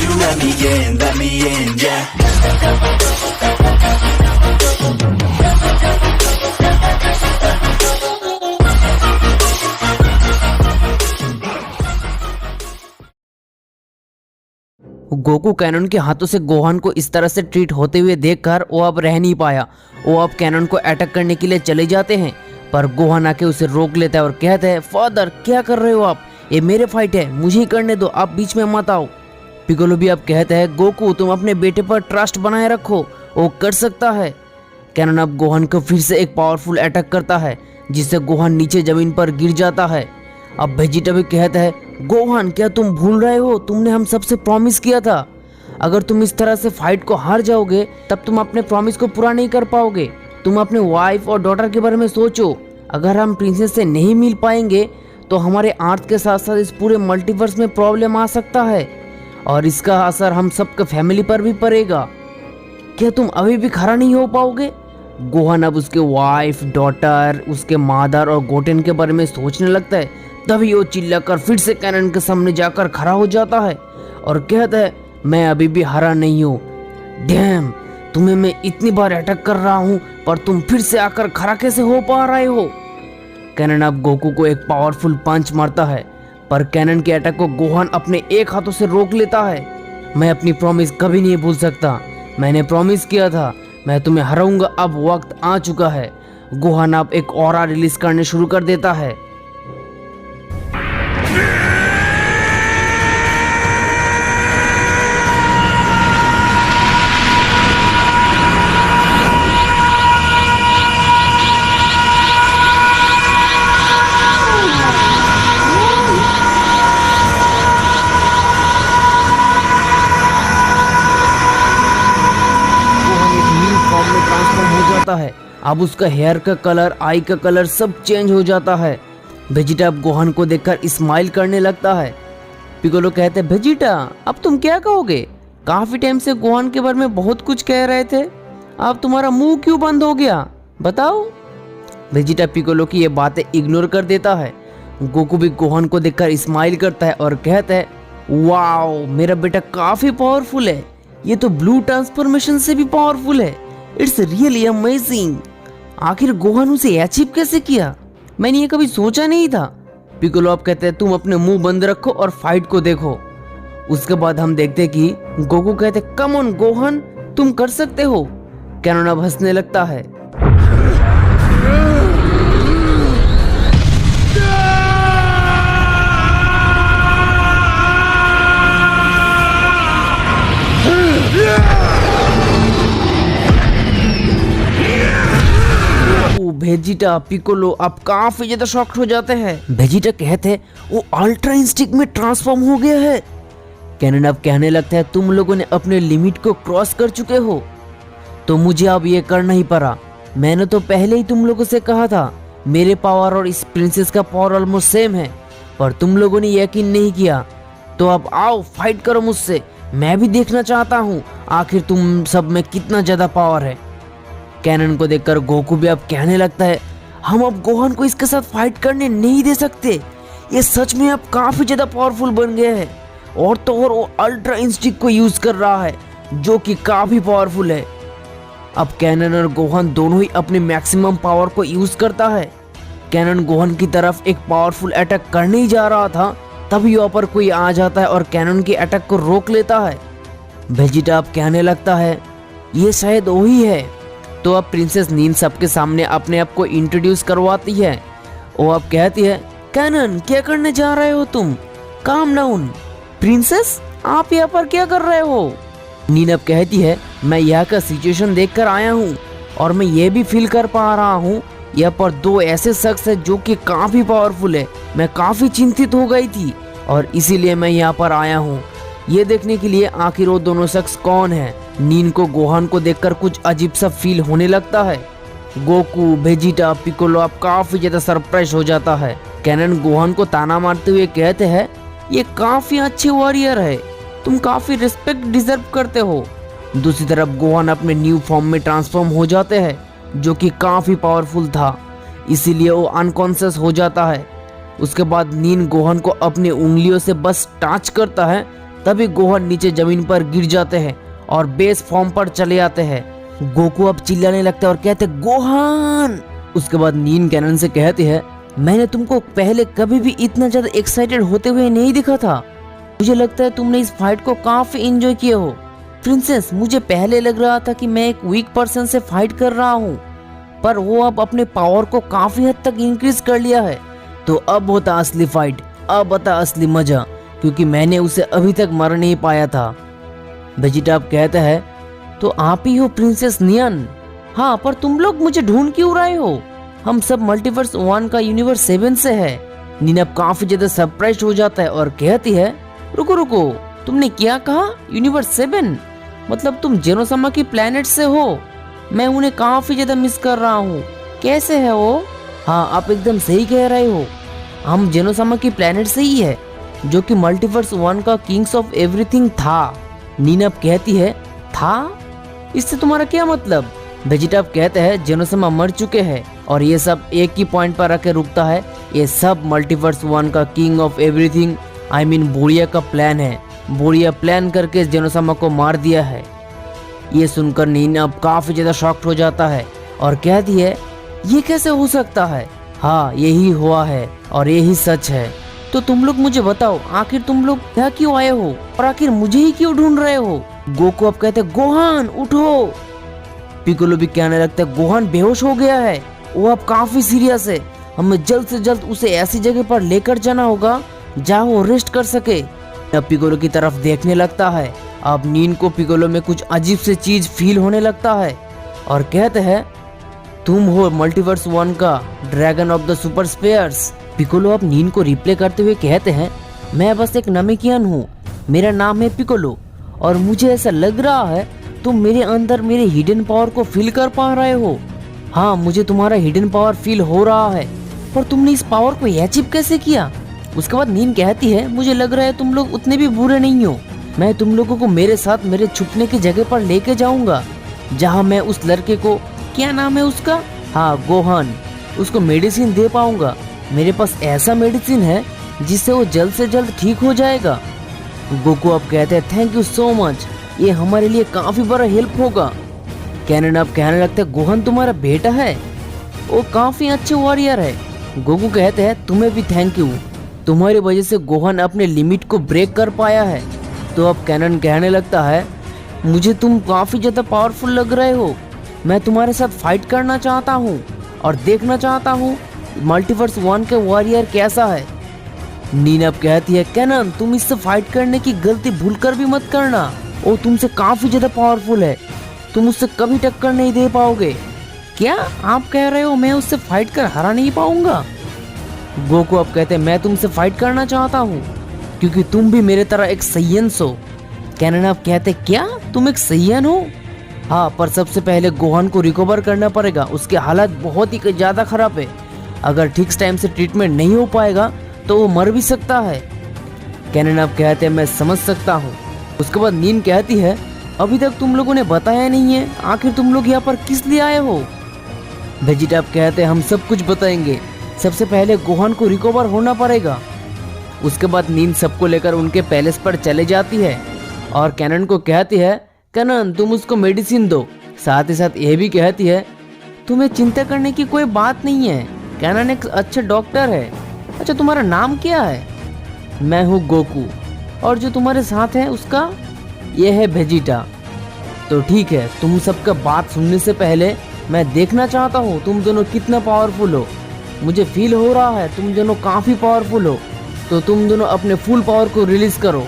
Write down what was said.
you let me in, yeah. Goku canon के हाथों से गोहान को इस तरह से ट्रीट होते हुए देखकर वो अब रह नहीं पाया। वो अब कैनन को अटैक करने के लिए चले जाते हैं, पर गोहान आके उसे रोक लेता है और कहता है, फादर क्या कर रहे हो आप, ये मेरे फाइट है, मुझे ही करने दो, आप बीच में मत आओ। पिकोलो भी अब कहता है, गोकू तुम अपने बेटे पर ट्रस्ट बनाए रखो, वो कर सकता है। कैनन अब गोहान को फिर से एक पावरफुल अटैक करता है, जिससे गोहान नीचे जमीन पर गिर जाता है। अब वेजिटा भी कहता है, गोहान क्या तुम भूल रहे हो, तुमने हम सबसे प्रॉमिस किया था, अगर तुम इस तरह से फाइट को हार जाओगे तब तुम अपने प्रॉमिस को पूरा नहीं कर पाओगे। तुम अपने वाइफ और डॉटर के बारे में सोचो, अगर हम प्रिंसेस से नहीं मिल पाएंगे तो हमारे अर्थ के साथ साथ इस पूरे मल्टीवर्स में प्रॉब्लम आ सकता है और इसका असर हम सबके फैमिली पर भी पड़ेगा। क्या तुम अभी भी खड़ा नहीं हो पाओगे? गोहान अब उसके वाइफ, डॉटर, उसके मादर और गोटेन के बारे में सोचने लगता है। तभी वो चिल्लाकर फिर से कैनन के सामने जाकर खड़ा हो जाता है और कहता है, मैं अभी भी हारा नहीं हूँ। डैम, तुम्हें मैं इतनी बार अटैक कर रहा हूँ पर तुम फिर से आकर खड़ा कैसे हो पा रहे हो? कैनन अब गोकू को एक पावरफुल पंच मारता है, पर कैनन के अटैक को गोहान अपने एक हाथों से रोक लेता है। मैं अपनी प्रॉमिस कभी नहीं भूल सकता, मैंने प्रॉमिस किया था मैं तुम्हें हराऊंगा, अब वक्त आ चुका है। गोहान अब एक ऑरा रिलीज करने शुरू कर देता है। है अब उसका हेयर का कलर, आई का कलर सब चेंज हो जाता है। वेजिटा अब गोहान को देखकर स्माइल करने लगता है। पिकोलो कहते हैं, वेजिटा अब तुम क्या कहोगे? काफी टाइम से गोहान के बारे में बहुत कुछ कह रहे थे, अब तुम्हारा मुंह क्यों बंद हो गया, बताओ। वेजिटा पिकोलो की ये बातें इग्नोर कर देता है। गोकू भी गोहान को देखकर स्माइल करता है और कहता है, वाओ मेरा बेटा काफी पावरफुल है, ये तो ब्लू ट्रांसफॉर्मेशन से भी पावरफुल है, इट्स रियली अमेजिंग। आखिर गोहान उसे अचीव कैसे किया, मैंने ये कभी सोचा नहीं था। पिकोलो अब कहते हैं, तुम अपने मुंह बंद रखो और फाइट को देखो। उसके बाद हम देखते कि गोकू कहते, कम ऑन गोहान तुम कर सकते हो। कैनन अब हंसने लगता है। वेजिटा, पिकोलो अब काफी ज्यादा शॉक्ड हो जाते हैं। वेजिटा कहते हैं, वो अल्ट्रा इंस्टिंक्ट में ट्रांसफॉर्म हो गया है। कैनन अब कहने लगता है, तुम लोगों ने अपने लिमिट को क्रॉस कर चुके हो, तो मुझे अब ये करना ही पड़ा। मैंने तो पहले ही तुम लोगों से कहा था मेरे पावर और इस प्रिंसेस का पावर ऑलमोस्ट सेम है, पर तुम लोगों ने यकीन नहीं किया। तो अब आओ फाइट करो मुझसे, मैं भी देखना चाहता हूँ आखिर तुम सब में कितना ज्यादा पावर है। कैनन को देखकर गोकू भी अब कहने लगता है, हम अब गोहान को इसके साथ फाइट करने नहीं दे सकते, ये सच में अब काफी ज्यादा पावरफुल बन गया है और तो और वो अल्ट्रा इंस्टिंक्ट को यूज कर रहा है जो कि काफी पावरफुल है। अब कैनन और गोहान दोनों ही अपने मैक्सिमम पावर को यूज करता है। कैनन गोहान की तरफ एक पावरफुल अटैक करने ही जा रहा था, तभी वहां पर कोई आ जाता है और कैनन के अटैक को रोक लेता है। वेजिटा अब कहने लगता है, ये शायद वही है। तो अब प्रिंसेस नीन सबके सामने अपने आप को इंट्रोड्यूस करवाती है। वो अब कहती है, कैनन क्या करने जा रहे हो तुम, काम डाउन। प्रिंसेस आप यहाँ पर क्या कर रहे हो? नीन अब कहती है, मैं यहाँ का सिचुएशन देखकर आया हूँ और मैं ये भी फील कर पा रहा हूँ यहाँ पर दो ऐसे शख्स है जो कि काफी पावरफुल है। मैं काफी चिंतित हो गई थी और इसीलिए मैं यहाँ पर आया हूँ ये देखने के लिए आखिर वो दोनों शख्स कौन है। नीन को गोहान को देखकर कुछ अजीब सा फील होने लगता है। गोकू, वेजिटा, पिकोलो अब काफी ज्यादा सरप्राइज हो जाता है। कैनन गोहान को ताना मारते हुए कहते हैं, ये काफी अच्छे वॉरियर है, तुम काफी रिस्पेक्ट डिजर्व करते हो। दूसरी तरफ गोहान अपने न्यू फॉर्म में ट्रांसफॉर्म हो जाते हैं जो कि काफी पावरफुल था, इसीलिए वो अनकॉन्शियस हो जाता है। उसके बाद नीन गोहान को अपनी उंगलियों से बस टच करता है तभी गोहान नीचे जमीन पर गिर जाते हैं और बेस फॉर्म पर चले आते हैं। गोकू अब चिल्लाने लगता है और कहते गोहान। उसके बाद नीन कैनन से कहती है, मैंने तुमको पहले कभी भी इतना ज्यादा एक्साइटेड होते हुए नहीं दिखा था। मुझे लगता है तुमने इस फाइट को काफी एंजॉय किए हो। प्रिंसेस, मुझे पहले लग रहा था कि मैं एक वीक पर्सन से फाइट कर रहा हूँ, पर वो अब अपने पावर को काफी हद तक इंक्रीज कर लिया है। तो अब होता असली फाइट, अब आता असली मजा, क्योंकि मैंने उसे अभी तक मर नहीं पाया था। वेजिटा अब कहता है, तो आप ही हो प्रिंसेस नियन? हाँ, पर तुम लोग मुझे ढूंढ क्यों रहे हो? हम सब मल्टीवर्स 1 का यूनिवर्स 7 से है। नीना काफी ज्यादा सरप्राइज हो जाता है और कहती है, रुको रुको, तुमने क्या कहा? यूनिवर्स 7? मतलब तुम जेनोसामा की प्लेनेट से हो? मैं उन्हें काफी ज्यादा मिस कर रहा हूँ। कैसे है वो? हाँ, आप एकदम सही कह रहे हो, हम जेनोसामा की प्लेनेट से ही है, जो कि मल्टीवर्स 1 का किंग्स ऑफ एवरीथिंग था। नीना अब कहती है, था? इससे तुम्हारा क्या मतलब? वेजिटा अब कहते हैं, जेनोसामा मर चुके हैं और ये सब एक ही पॉइंट पर आके रुकता है। ये सब मल्टीवर्स 1 का king of everything I mean बोरिया का प्लान है। बोरिया प्लान करके जेनोसामा को मार दिया है। ये सुनकर नीना अब काफी ज्यादा शॉक्ड हो जाता है और कहती है, ये कैसे हो सकता है? हाँ, यही हुआ है और यही सच है। तो तुम लोग मुझे बताओ, आखिर तुम लोग क्या क्यों आए हो और आखिर मुझे ही क्यों ढूंढ रहे हो? गोकू अब कहते, गोहान उठो। पिकोलो भी कहने लगता है, गोहान बेहोश हो गया है, वो अब काफी सीरियस है, हमें जल्द से जल्द उसे ऐसी जगह पर लेकर जाना होगा जहाँ वो रेस्ट कर सके। अब पिकोलो की तरफ देखने लगता है। अब नीन को पिकोलो में कुछ अजीब से चीज फील होने लगता है और कहते हैं, तुम हो मल्टीवर्स 1 का dragon of the super spares. Piccolo अब नीन को रिप्ले करते हुए कहते हैं, मैं बस एक नमिकियन हूँ, मेरा नाम है पिकोलो और मुझे ऐसा लग रहा है तुम मेरे अंदर मेरे हिडन पावर को फील कर पा रहे हो। हाँ, मुझे तुम्हारा हिडन पावर फील हो रहा है, पर तुमने इस पावर को अचीव कैसे किया? उसके बाद नीन कहती है, मुझे लग रहा है तुम लोग उतने भी बुरे नहीं हो। मैं तुम लोगों को मेरे साथ मेरे छुपने की जगह पर लेके जाऊंगा, जहाँ मैं उस लड़के को, क्या नाम है उसका, हाँ गोहान, उसको मेडिसिन दे पाऊंगा। मेरे पास ऐसा मेडिसिन है जिससे वो जल्द से जल्द ठीक हो जाएगा। गोकू अब कहते हैं, थैंक यू सो मच, ये हमारे लिए काफी बड़ा हेल्प होगा। कैनन अब कहने लगते हैं, गोहान तुम्हारा बेटा है, वो काफी अच्छे वॉरियर है। गोकू कहते हैं, तुम्हें भी थैंक यू, तुम्हारी वजह से गोहान अपने लिमिट को ब्रेक कर पाया है। तो अब कैनन कहने लगता है, मुझे तुम काफी ज्यादा पावरफुल लग रहे हो, मैं तुम्हारे साथ फाइट करना चाहता हूँ और देखना चाहता हूँ मल्टीवर्स 1 के वॉरियर कैसा है। नीना अब कहती है, कैनन तुम इससे फाइट करने की गलती भूलकर भी मत करना, वो तुमसे काफी ज्यादा पावरफुल है, तुम उससे कभी टक्कर नहीं दे पाओगे। क्या आप कह रहे हो मैं उससे फाइट कर हरा नहीं पाऊंगा? गोकू अब कहते हैं, मैं तुमसे फाइट करना चाहता हूँ क्योंकि तुम भी मेरे तरह एक सैयन हो। कैनन अब कहते, क्या तुम एक सैयन हो? हाँ, पर सबसे पहले गोहान को रिकवर करना पड़ेगा, उसकी हालत बहुत ही ज्यादा खराब है, अगर ठीक टाइम से ट्रीटमेंट नहीं हो पाएगा तो वो मर भी सकता है। कैनन अब कहते हैं, मैं समझ सकता हूँ। उसके बाद नीन कहती है, अभी तक तुम लोगों ने बताया नहीं है, आखिर तुम लोग यहाँ पर किस लिए आए हो? वेजिटा अब कहते हैं, हम सब कुछ बताएंगे, सबसे पहले गोहान को रिकवर होना पड़ेगा। उसके बाद नीन सबको लेकर उनके पैलेस पर चले जाती है और कैनन को कहती है, कैनन तुम उसको मेडिसिन दो। साथ ही साथ ये भी कहती है, तुम्हें चिंता करने की कोई बात नहीं है, कैनन एक अच्छा डॉक्टर है। अच्छा, तुम्हारा नाम क्या है? मैं हूँ गोकू, और जो तुम्हारे साथ है उसका, ये है वेजिटा। तो ठीक है, तुम सबका बात सुनने से पहले मैं देखना चाहता हूँ तुम दोनों कितना पावरफुल हो। मुझे फील हो रहा है तुम दोनों काफी पावरफुल हो, तो तुम दोनों अपने फुल पावर को रिलीज करो।